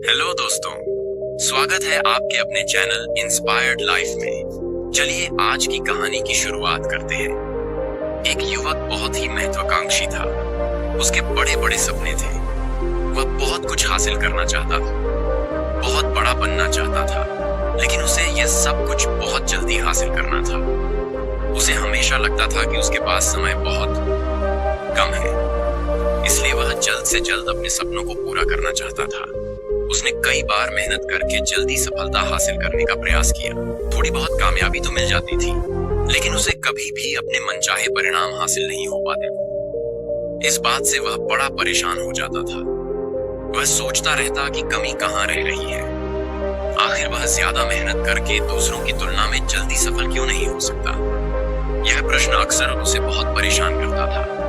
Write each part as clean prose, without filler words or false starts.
Hello दोस्तों, स्वागत है आपके अपने चैनल इंस्पायर्ड लाइफ में। चलिए आज की कहानी की शुरुआत करते हैं। एक युवक बहुत ही महत्वाकांक्षी था। उसके बड़े बड़े सपने थे। वह बहुत कुछ हासिल करना चाहता था, बहुत बड़ा बनना चाहता था, लेकिन उसे यह सब कुछ बहुत जल्दी हासिल करना था। उसे हमेशा लगता था कि उसके पास समय बहुत कम है, इसलिए वह जल्द से जल्द अपने सपनों को पूरा करना चाहता था। उसने कई बार मेहनत करके जल्दी सफलता हासिल करने का प्रयास किया। थोड़ी बहुत कामयाबी तो मिल जाती थी, लेकिन उसे कभी भी अपने मनचाहे परिणाम हासिल नहीं हो पाते थे। इस बात से वह बड़ा परेशान हो जाता था। वह सोचता रहता कि कमी कहाँ रह रही है। आखिर वह ज्यादा मेहनत करके दूसरों की तुलना में जल्दी सफल क्यों नहीं हो सकता? यह प्रश्न अक्सर उसे बहुत परेशान करता था।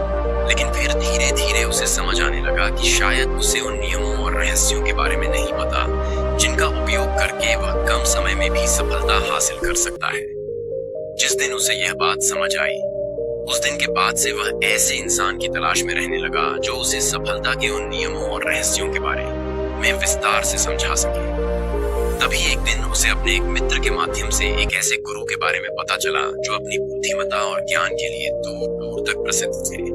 लेकिन फिर धीरे धीरे उसे समझ आने लगा कि शायद उसे उन नियमों और रहस्यों के बारे में नहीं पता, जिनका उपयोग करके वह कम समय में भी सफलता हासिल कर सकता है। जिस दिन उसे यह बात समझ आई, उस दिन के बाद से वह ऐसे इंसान की तलाश में रहने लगा जो उसे सफलता के उन नियमों और रहस्यों के बारे में विस्तार से समझा सके। तभी एक दिन उसे अपने एक मित्र के माध्यम से एक ऐसे गुरु के बारे में पता चला जो अपनी बुद्धिमत्ता और ज्ञान के लिए दूर दूर तक प्रसिद्ध थे।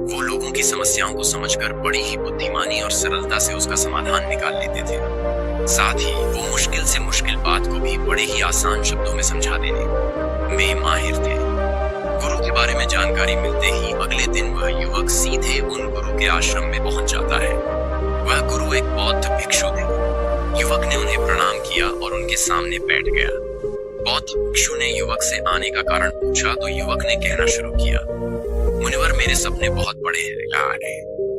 वो लोगों की समस्याओं को समझकर बड़ी ही बुद्धिमानी और सरलता से उसका समाधान निकाल लेते थे। साथ ही वो मुश्किल से मुश्किल बात को भी बड़े ही आसान शब्दों में समझा देने में माहिर थे। गुरु के बारे में जानकारी मिलते ही अगले दिन वह युवक सीधे उन गुरु के आश्रम में पहुंच जाता है। वह गुरु एक बौद्ध भिक्षु थे। युवक ने उन्हें प्रणाम किया और उनके सामने बैठ गया। बौद्ध भिक्षु ने युवक से आने का कारण पूछा तो युवक ने कहना शुरू किया, मुनिवर, मेरे सपने बहुत बड़े हैं।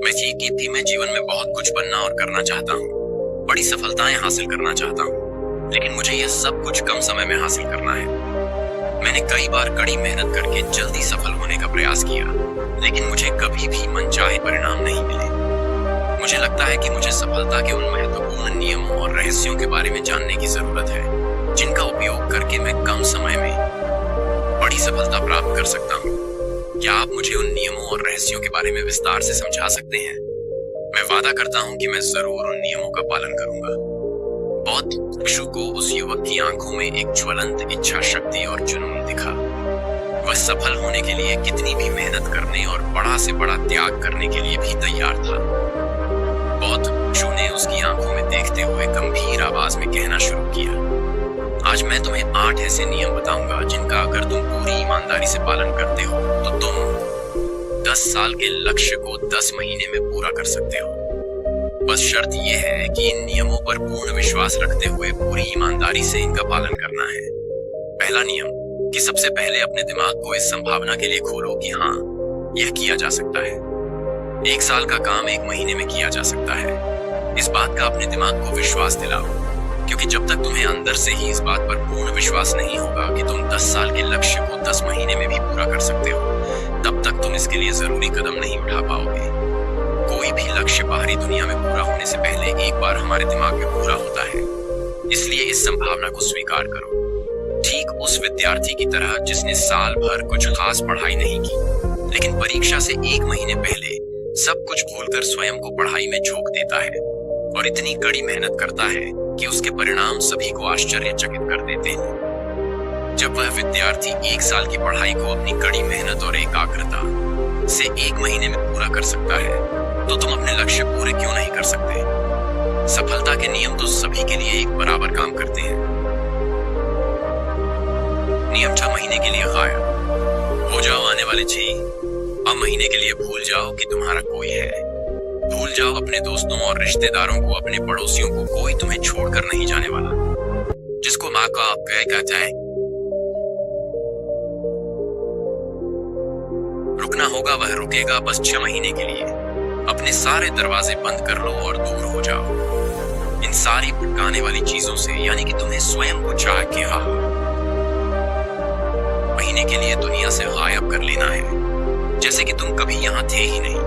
मैं धीमे जीवन में बहुत कुछ बनना और करना चाहता हूँ, बड़ी सफलताएं हासिल करना चाहता हूँ, लेकिन मुझे यह सब कुछ कम समय में हासिल करना है। मैंने कई बार कड़ी मेहनत करके जल्दी सफल होने का प्रयास किया, लेकिन मुझे कभी भी मनचाहे परिणाम नहीं मिले। मुझे लगता है कि मुझे सफलता के उन महत्वपूर्ण नियमों और रहस्यों के बारे में जानने की जरूरत है, जिनका उपयोग करके मैं कम समय में बड़ी सफलता प्राप्त कर सकता हूँ। क्या आप मुझे उन नियमों और रहस्यों के बारे में विस्तार से समझा सकते हैं? मैं वादा करता हूं कि मैं जरूर उन नियमों का पालन करूंगा। बौद्ध भिक्षु को उस युवक की आंखों में एक ज्वलंत इच्छा शक्ति और जुनून दिखा। वह सफल होने के लिए कितनी भी मेहनत करने और बड़ा से बड़ा त्याग करने के लिए भी तैयार था। बौद्ध भिक्षु ने उसकी आंखों में देखते हुए गंभीर आवाज में कहना शुरू किया, आज मैं तुम्हें 8 ऐसे नियम बताऊंगा जिनका अगर तुम पूरी ईमानदारी से पालन करते हो तो तुम 10 साल के लक्ष्य को 10 महीने में पूरा कर सकते हो। बस शर्त यह है कि इन नियमों पर पूर्ण विश्वास रखते हुए पूरी ईमानदारी से इनका पालन करना है। पहला नियम कि सबसे पहले अपने दिमाग को इस संभावना के लिए खोलो कि हाँ, यह किया जा सकता है। 1 साल का काम 1 महीने में किया जा सकता है। इस बात का अपने दिमाग को विश्वास दिलाओ, क्योंकि जब तक तुम्हें अंदर से ही इस बात पर पूर्ण विश्वास नहीं होगा कि तुम 10 साल के लक्ष्य को 10 महीने में भी पूरा कर सकते हो, तब तक तुम इसके लिए जरूरी कदम नहीं उठा पाओगे। कोई भी लक्ष्य बाहरी दुनिया में पूरा होने से पहले एक बार हमारे दिमाग में पूरा होता है, इसलिए इस संभावना को स्वीकार करो। ठीक उस विद्यार्थी की तरह जिसने साल भर कुछ खास पढ़ाई नहीं की, लेकिन परीक्षा से 1 महीने पहले सब कुछ भूलकर स्वयं को पढ़ाई में झोंक देता है और इतनी कड़ी मेहनत करता है कि उसके परिणाम सभी को आश्चर्यचकित कर देते हैं। जब वह विद्यार्थी 1 साल की पढ़ाई को अपनी कड़ी मेहनत और एकाग्रता से 1 महीने में पूरा कर सकता है, तो तुम अपने लक्ष्य पूरे क्यों नहीं कर सकते? सफलता के नियम तो सभी के लिए एक बराबर काम करते हैं। नियम 6 महीने के लिए गायब हो जाओ। आने वाले 6 महीने के लिए भूल जाओ कि तुम्हारा कोई है। भूल जाओ अपने दोस्तों और रिश्तेदारों को, अपने पड़ोसियों को, कोई तुम्हें छोड़कर नहीं जाने वाला। जिसको माँ का आप कहता है रुकना होगा, वह रुकेगा। बस 6 महीने के लिए अपने सारे दरवाजे बंद कर लो और दूर हो जाओ इन सारी भटकाने वाली चीजों से, यानी कि तुम्हें स्वयं को चाह के महीने के लिए दुनिया से गायब कर लेना है, जैसे कि तुम कभी यहाँ थे ही नहीं।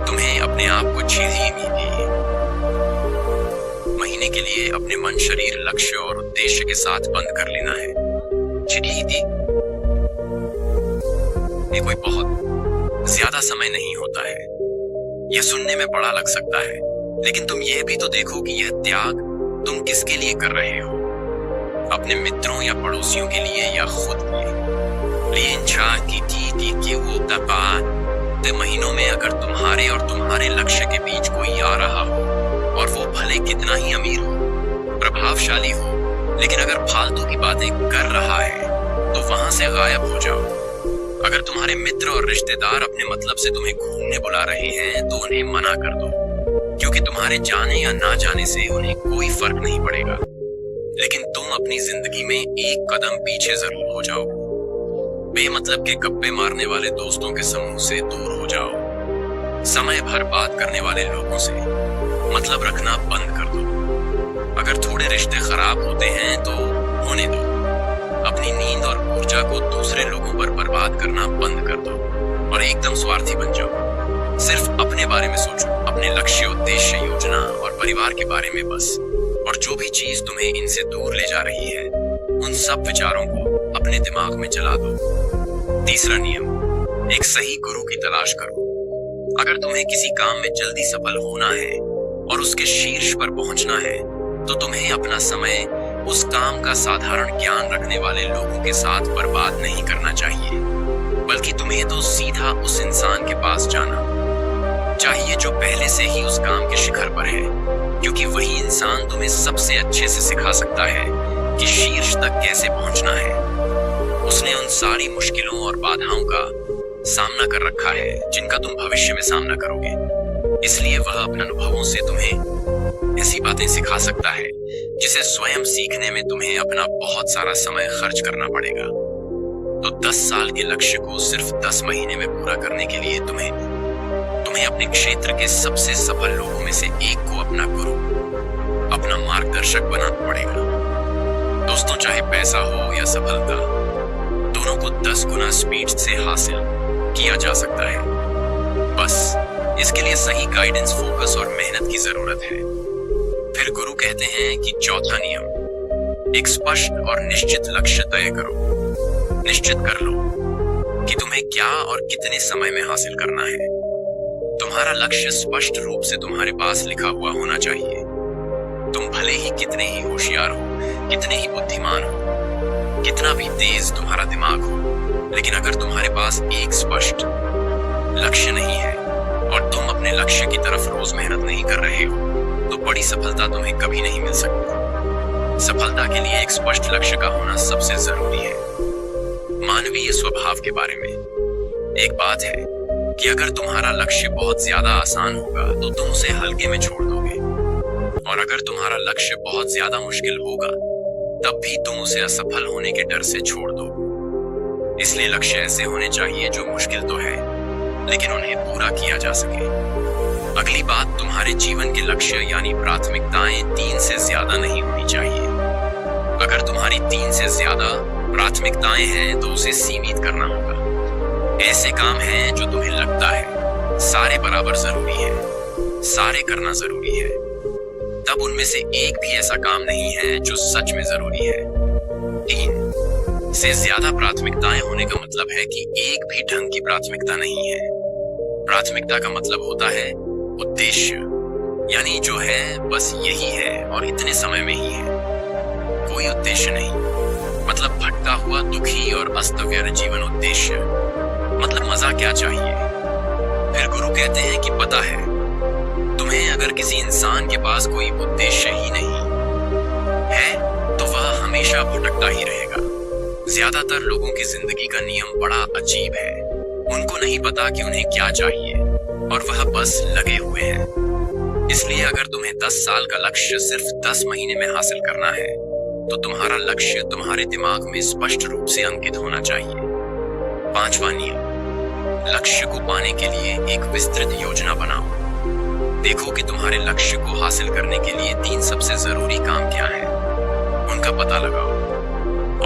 तुम्हें अपने आप को छीन ही नहीं दी। महीने के लिए अपने मन, शरीर, लक्ष्य और उद्देश्य के साथ बंद कर लेना है। छीन ही दी। ये कोई बहुत ज्यादा समय नहीं होता है। यह सुनने में बड़ा लग सकता है, लेकिन तुम यह भी तो देखो कि यह त्याग तुम किसके लिए कर रहे हो, अपने मित्रों या पड़ोसियों के लिए या खुद के लिए। वो तय महीनों में अगर तुम्हारे और तुम्हारे लक्ष्य के बीच कोई आ रहा हो और वो भले कितना ही अमीर हो, प्रभावशाली हो, लेकिन अगर फालतू की बातें कर रहा है तो वहां से गायब हो जाओ। अगर तुम्हारे मित्र और रिश्तेदार अपने मतलब से तुम्हें घूमने बुला रहे हैं तो उन्हें मना कर दो, क्योंकि तुम्हारे जाने या ना जाने से उन्हें कोई फर्क नहीं पड़ेगा, लेकिन तुम अपनी जिंदगी में एक कदम पीछे जरूर हो जाओ। बेमतलब के गप्पे मारने वाले दोस्तों के समूह से दूर हो जाओ। समय भर बात करने वाले लोगों से मतलब रखना बंद कर दो। अगर थोड़े रिश्ते खराब होते हैं तो होने दो। अपनी नींद और ऊर्जा को दूसरे लोगों पर बर्बाद करना बंद कर दो और एकदम स्वार्थी बन जाओ। सिर्फ अपने बारे में सोचो, अपने लक्ष्य, उद्देश्य, योजना और परिवार के बारे में बस। और जो भी चीज तुम्हें इनसे दूर ले जा रही है, उन सब विचारों को अपने दिमाग में जला दो। तीसरा नियम, एक सही गुरु की तलाश करो। अगर तुम्हें किसी काम में जल्दी सफल होना है और उसके शीर्ष पर पहुंचना है, तो तुम्हें अपना समय उस काम का साधारण ज्ञान रखने वाले लोगों के साथ बर्बाद नहीं करना चाहिए, बल्कि तुम्हें तो सीधा उस इंसान के पास जाना चाहिए जो पहले से ही उस काम के शिखर पर है, क्योंकि वही इंसान तुम्हें सबसे अच्छे से सिखा सकता है कि शीर्ष तक कैसे पहुंचना है। उसने उन सारी मुश्किलों और बाधाओं का सामना कर रखा है जिनका तुम भविष्य में सामना करोगे, इसलिए वह अपने अनुभवों से तुम्हें ऐसी बातें सिखा सकता है जिसे स्वयं सीखने में तुम्हें अपना बहुत सारा समय खर्च करना पड़ेगा। तो 10 साल के लक्ष्य को सिर्फ 10 महीने में पूरा करने के लिए तुम्हें अपने क्षेत्र के सबसे सफल लोगों में से एक को अपना गुरु, अपना मार्गदर्शक बनाना पड़ेगा। दोस्तों, चाहे पैसा हो या सफलता, दोनों को 10 गुना स्पीड से हासिल किया जा सकता है। बस इसके लिए सही गाइडेंस, फोकस और मेहनत की जरूरत है। फिर गुरु कहते हैं कि चौथा नियम, एक स्पष्ट और निश्चित लक्ष्य तय करो। निश्चित कर लो कि तुम्हें क्या और कितने समय में हासिल करना है। तुम्हारा लक्ष्य स्पष्ट रूप से तुम्हारे पास लिखा हुआ होना चाहिए। तुम भले ही कितने ही होशियार हो, कितने ही बुद्धिमान हो, कितना भी तेज तुम्हारा दिमाग हो, लेकिन अगर तुम्हारे पास एक स्पष्ट लक्ष्य नहीं है और तुम अपने लक्ष्य की तरफ रोज मेहनत नहीं कर रहे हो, तो बड़ी सफलता तुम्हें कभी नहीं मिल सकती। सफलता के लिए एक स्पष्ट लक्ष्य का होना सबसे जरूरी है। मानवीय स्वभाव के बारे में एक बात है कि अगर तुम्हारा लक्ष्य बहुत ज्यादा आसान होगा तो तुम उसे हल्के में छोड़ दोगे, और अगर तुम्हारा लक्ष्य बहुत ज्यादा मुश्किल होगा तब भी तुम उसे असफल होने के डर से छोड़ दो। इसलिए लक्ष्य ऐसे होने चाहिए जो मुश्किल तो है, लेकिन उन्हें पूरा किया जा सके। अगली बात, तुम्हारे जीवन के लक्ष्य यानी प्राथमिकताएं 3 से ज्यादा नहीं होनी चाहिए। अगर तुम्हारी 3 से ज्यादा प्राथमिकताएं हैं तो उसे सीमित करना होगा। ऐसे काम हैं जो तुम्हें लगता है सारे बराबर जरूरी है, सारे करना जरूरी है, तब उनमें से एक भी ऐसा काम नहीं है जो सच में जरूरी है। 3 से ज्यादा प्राथमिकताएं होने का मतलब है कि एक भी ढंग की प्राथमिकता नहीं है। प्राथमिकता का मतलब होता है उद्देश्य, यानी जो है बस यही है और इतने समय में ही है। कोई उद्देश्य नहीं, मतलब भटका हुआ, दुखी और अस्त व्यर्थ जीवन उद्देश्य, मतलब मजा क्या चाहिए। फिर गुरु कहते हैं कि पता है तुम्हें, अगर किसी इंसान के पास कोई उद्देश्य ही नहीं है तो वह हमेशा भटकता ही रहेगा। ज्यादातर लोगों की जिंदगी का नियम बड़ा अजीब है। उनको नहीं पता कि उन्हें क्या चाहिए और वह बस लगे हुए हैं। इसलिए अगर तुम्हें 10 साल का लक्ष्य सिर्फ 10 महीने में हासिल करना है तो तुम्हारा लक्ष्य तुम्हारे दिमाग में स्पष्ट रूप से अंकित होना चाहिए। 5वां नियम, लक्ष्य को पाने के लिए एक विस्तृत योजना बनाओ। देखो कि तुम्हारे लक्ष्य को हासिल करने के लिए 3 सबसे जरूरी काम क्या है, उनका पता लगाओ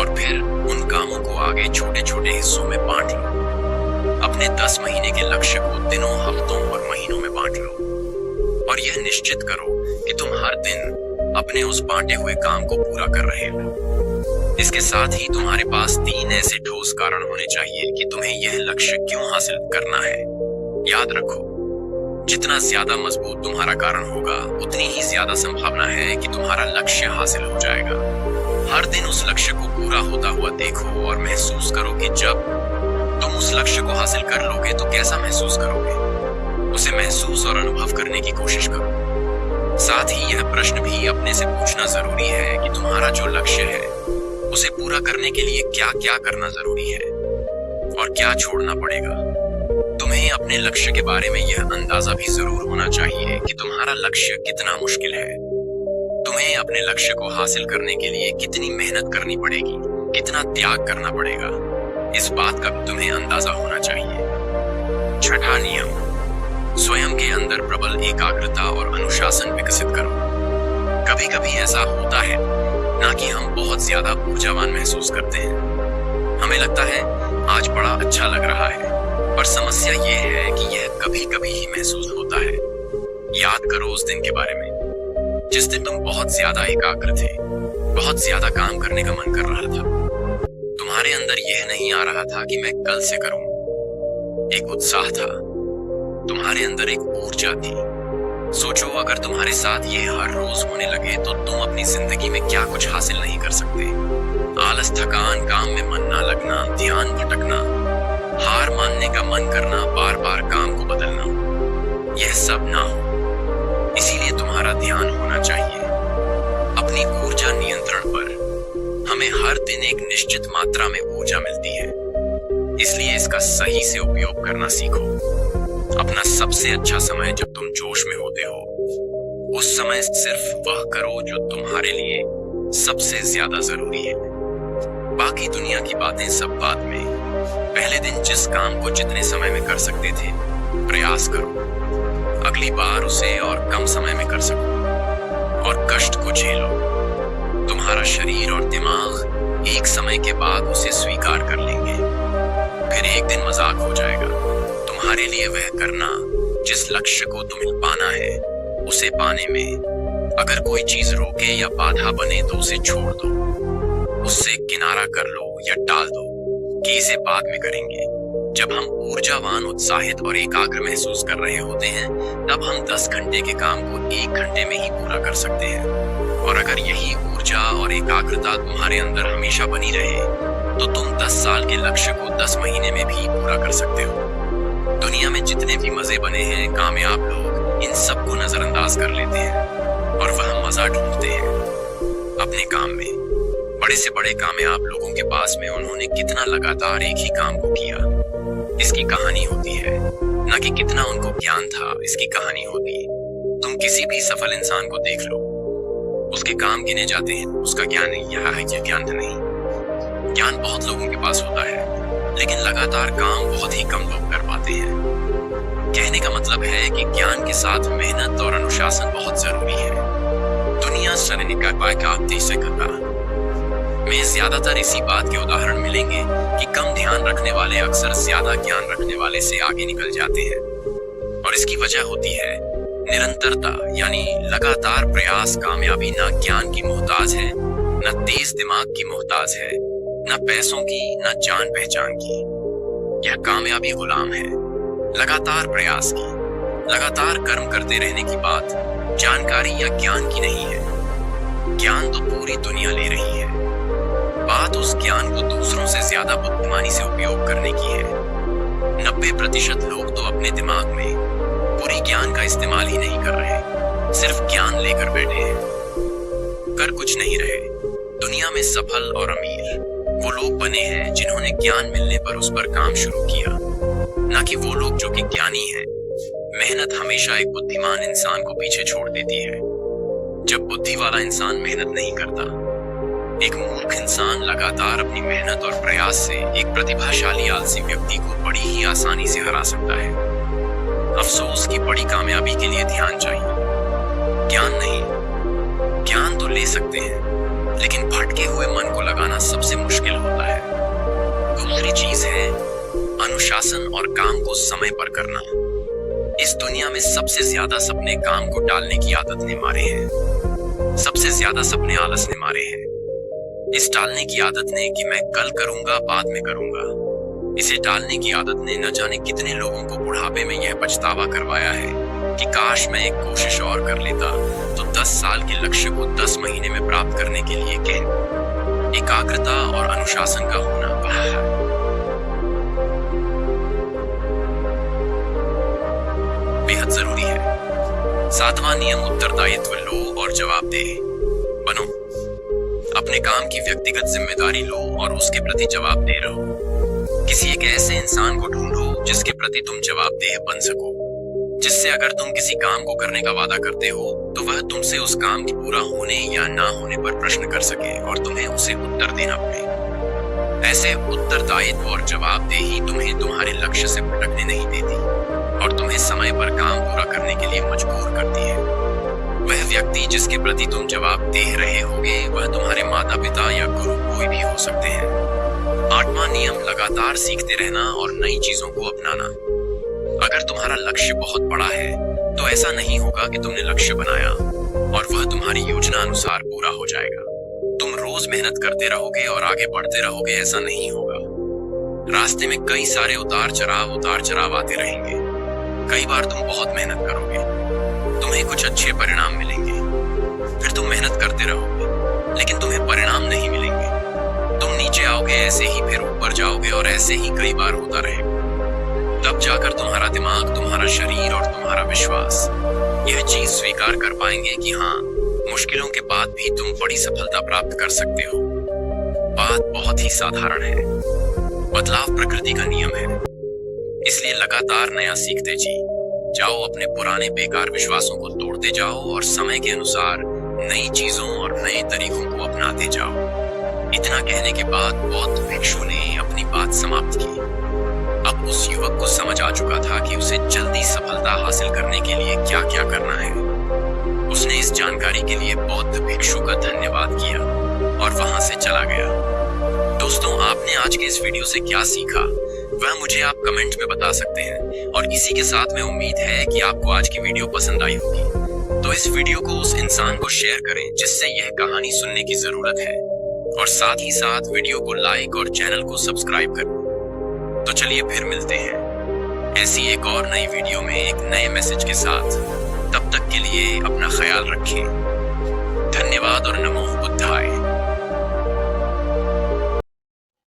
और फिर उन कामों को आगे छोटे छोटे हिस्सों में बांट लो। अपने 10 महीने के लक्ष्य को दिनों, हफ्तों और महीनों में बांट लो और यह निश्चित करो कि तुम हर दिन अपने उस बांटे हुए काम को पूरा कर रहे हो। इसके साथ ही तुम्हारे पास 3 ऐसे ठोस कारण होने चाहिए कि तुम्हें यह लक्ष्य क्यों हासिल करना है। याद रखो, जितना ज्यादा मजबूत तुम्हारा कारण होगा, उतनी ही ज्यादा संभावना है कि तुम्हारा लक्ष्य हासिल हो जाएगा। हर दिन उस लक्ष्य को पूरा होता हुआ देखो और महसूस करो कि जब तुम उस लक्ष्य को हासिल कर लोगे तो कैसा महसूस करोगे। उसे महसूस और अनुभव करने की कोशिश करो। साथ ही यह प्रश्न भी अपने से पूछना जरूरी है कि तुम्हारा जो लक्ष्य है उसे पूरा करने के लिए क्या क्या करना जरूरी है और क्या छोड़ना पड़ेगा। तुम्हें अपने लक्ष्य के बारे में यह अंदाजा भी जरूर होना चाहिए कि तुम्हारा लक्ष्य कितना मुश्किल है। तुम्हें अपने लक्ष्य को हासिल करने के लिए कितनी मेहनत करनी पड़ेगी, कितना त्याग करना पड़ेगा, इस बात का भी तुम्हें अंदाजा होना चाहिए। छठा नियम, स्वयं के अंदर प्रबल एकाग्रता और अनुशासन विकसित करो। कभी कभी ऐसा होता है ना कि हम बहुत ज्यादा ऊर्जावान महसूस करते हैं। हमें लगता है आज बड़ा अच्छा लग रहा है, पर समस्या ये है कि यह कभी कभी ही महसूस होता है। याद करो उस दिन के बारे में जिस दिन तुम बहुत ज्यादा एकाग्र थे, बहुत ज्यादा काम करने का मन कर रहा था। तुम्हारे अंदर यह नहीं आ रहा था कि मैं कल से करूं। एक उत्साह था, तुम्हारे अंदर एक ऊर्जा थी। सोचो अगर तुम्हारे साथ ये हर रोज होने लगे तो तुम अपनी जिंदगी में क्या कुछ हासिल नहीं कर सकते। आलस, थकान, काम में मन ना लगना, ध्यान भटकना, हार मानने का मन करना, बार बार काम को बदलना, यह सब ना हो। इसीलिए तुम्हारा ध्यान होना चाहिए अपनी ऊर्जा नियंत्रण पर। हमें हर दिन एक निश्चित मात्रा में ऊर्जा मिलती है, इसलिए इसका सही से उपयोग करना सीखो। अपना सबसे अच्छा समय जब तुम जोश में होते हो, उस समय सिर्फ वह करो जो तुम्हारे लिए सबसे ज्यादा जरूरी है। बाकी दुनिया की बातें सब बाद में। पहले दिन जिस काम को जितने समय में कर सकते थे, प्रयास करो अगली बार उसे और कम समय में कर सको और कष्ट को झेलो। तुम्हारा शरीर और दिमाग एक समय के बाद उसे स्वीकार कर लेंगे। फिर एक दिन मजाक हो जाएगा। तुम्हारे लिए वह करना जिस लक्ष्य को तुम्हें पाना है, उसे पाने में अगर कोई चीज रोके या बाधा बने तो उसे छोड़ दो, उससे किनारा कर लो या टाल दो कि इसे बाद में करेंगे। जब हम ऊर्जावान, उत्साहित और एकाग्र महसूस कर रहे होते हैं, तब हम 10 घंटे के काम को 1 घंटे में ही पूरा कर सकते हैं। और अगर यही ऊर्जा और एकाग्रता तुम्हारे अंदर हमेशा बनी रहे, तो तुम 10 साल के लक्ष्य को 10 महीने में भी पूरा कर सकते हो। दुनिया में जितने भी मजे बने हैं, कामयाब लोग इन सबको नजरअंदाज कर लेते हैं और वह मजा ढूंढते हैं अपने काम में। बड़े से बड़े कामयाब लोगों के पास में उन्होंने कितना लगातार एक ही काम को किया, इसकी कहानी होती है, न कि कितना उनको ज्ञान था, इसकी कहानी होती है। तुम किसी भी सफल इंसान को देख लो, उसके काम गिने जाते हैं, उसका ज्ञान यह है कि ज्ञान नहीं। ज्ञान बहुत लोगों के पास होता है, लेकिन लगातार काम बहुत ही कम लोग कर पाते हैं। कहने का मतलब है कि ज्ञान के साथ मेहनत और अनुशासन बहुत जरूरी है। दुनिया में ज्यादातर इसी बात के उदाहरण मिलेंगे कि कम ध्यान रखने वाले अक्सर ज्यादा ज्ञान रखने वाले से आगे निकल जाते हैं। और इसकी वजह होती है निरंतरता, यानी लगातार प्रयास। कामयाबी न ज्ञान की मोहताज है, न तेज दिमाग की मोहताज है, न पैसों की, न जान पहचान की। यह कामयाबी गुलाम है लगातार प्रयास की। लगातार कर्म करते रहने की बात जानकारी या ज्ञान की नहीं है। ज्ञान तो पूरी दुनिया ले रही है, बात उस ज्ञान को दूसरों से ज्यादा बुद्धिमानी से उपयोग करने की है। 90% लोग तो अपने दिमाग में पूरी ज्ञान का इस्तेमाल ही नहीं कर रहे, सिर्फ ज्ञान लेकर बैठे हैं, कर कुछ नहीं रहे। दुनिया में सफल और अमीर वो लोग बने हैं जिन्होंने ज्ञान मिलने पर उस पर काम शुरू किया, न कि वो लोग जो कि ज्ञानी हैं। मेहनत हमेशा एक बुद्धिमान इंसान को पीछे छोड़ देती है। जब बुद्धि वाला इंसान मेहनत नहीं करता, एक मूर्ख इंसान लगातार अपनी मेहनत और प्रयास से एक प्रतिभाशाली आलसी व्यक्ति को बड़ी ही आसानी से हरा सकता है। अफसोस की बड़ी कामयाबी के लिए ध्यान चाहिए, ज्ञान नहीं। ज्ञान तो ले सकते हैं, लेकिन भटके हुए मन को लगाना सबसे मुश्किल होता है। दूसरी चीज है अनुशासन और काम को समय पर करना। इस दुनिया में सबसे ज्यादा सपने काम को टालने की आदत ने मारे हैं। सबसे ज्यादा सपने आलस ने मारे हैं। इस टालने की आदत ने कि मैं कल करूंगा, बाद में करूंगा, इसे टालने की आदत ने न जाने कितने लोगों को बुढ़ापे में यह पछतावा करवाया है कि काश मैं एक कोशिश और कर लेता तो 10 साल के लक्ष्य को 10 महीने में प्राप्त करने के लिए एकाग्रता और अनुशासन का होना बेहद जरूरी है। 7वां नियम उत्तरदायित्व लो और जवाबदेह बनो। अपने काम की व्यक्तिगत जिम्मेदारी लो और उसके प्रति जवाबदेह रहो। किसी एक ऐसे इंसान को ढूंढो जिसके प्रति तुम जवाबदेह बन सको, जिससे अगर तुम किसी काम को करने का वादा करते हो तो वह तुमसे उस काम के पूरा होने या ना होने पर प्रश्न कर सके और तुम्हें उसे उत्तर देना पड़े। ऐसे उत्तरदायित्व और जवाबदेही तुम्हें तुम्हारे लक्ष्य से भटकने नहीं देती और तुम्हें समय पर काम पूरा करने के लिए मजबूर करती है। वह व्यक्ति जिसके प्रति तुम जवाबदेह रहे होगे वह तुम्हारे माता पिता या गुरु कोई भी हो सकते हैं। 8वां नियम लगातार सीखते रहना और नई चीजों को अपनाना। अगर तुम्हारा लक्ष्य बहुत बड़ा है तो ऐसा नहीं होगा कि तुमने लक्ष्य बनाया और वह तुम्हारी योजना अनुसार पूरा हो जाएगा। तुम रोज मेहनत करते रहोगे और आगे बढ़ते रहोगे, ऐसा नहीं होगा। रास्ते में कई सारे उतार चढ़ाव आते रहेंगे। कई बार तुम बहुत मेहनत करोगे, तुम्हें कुछ अच्छे परिणाम मिलेंगे, फिर तुम मेहनत करते रहोगे लेकिन तुम्हें परिणाम नहीं मिलेंगे। तुम नीचे आओगे ऐसे ही, फिर ऊपर जाओगे और ऐसे ही कई बार होता रहेगा। तब जाकर तुम्हारा दिमाग, तुम्हारा शरीर और तुम्हारा विश्वास यह चीज स्वीकार कर पाएंगे कि हाँ, मुश्किलों के बाद भी तुम बड़ी सफलता प्राप्त कर सकते हो। बात बहुत ही साधारण है। बदलाव प्रकृति का नियम है, इसलिए लगातार नया सीखते जाओ। अपने पुराने बेकार विश्वासों को तोड़ते जाओ और समय के अनुसार नई चीजों और नए तरीकों को अपनाते जाओ। इतना कहने के बाद बौद्ध भिक्षु ने अपनी बात समाप्त की। अब उस युवक को समझ आ चुका था कि उसे जल्दी सफलता हासिल करने के लिए क्या क्या करना है। उसने इस जानकारी के लिए बौद्ध भिक्षु का धन्यवाद किया और वहां से चला गया। दोस्तों, आपने आज के इस वीडियो से क्या सीखा वह मुझे आप कमेंट में बता सकते हैं और इसी के साथ में उम्मीद है कि आपको आज की वीडियो पसंद आई होगी। तो इस वीडियो को उस इंसान को शेयर करें जिससे यह कहानी सुनने की जरूरत है और साथ ही साथ वीडियो को लाइक और चैनल को सब्सक्राइब करें। तो चलिए फिर मिलते हैं ऐसी एक और नई वीडियो में एक नए मैसेज के साथ। तब तक के लिए अपना ख्याल रखें। धन्यवाद और नमो बुद्धाय।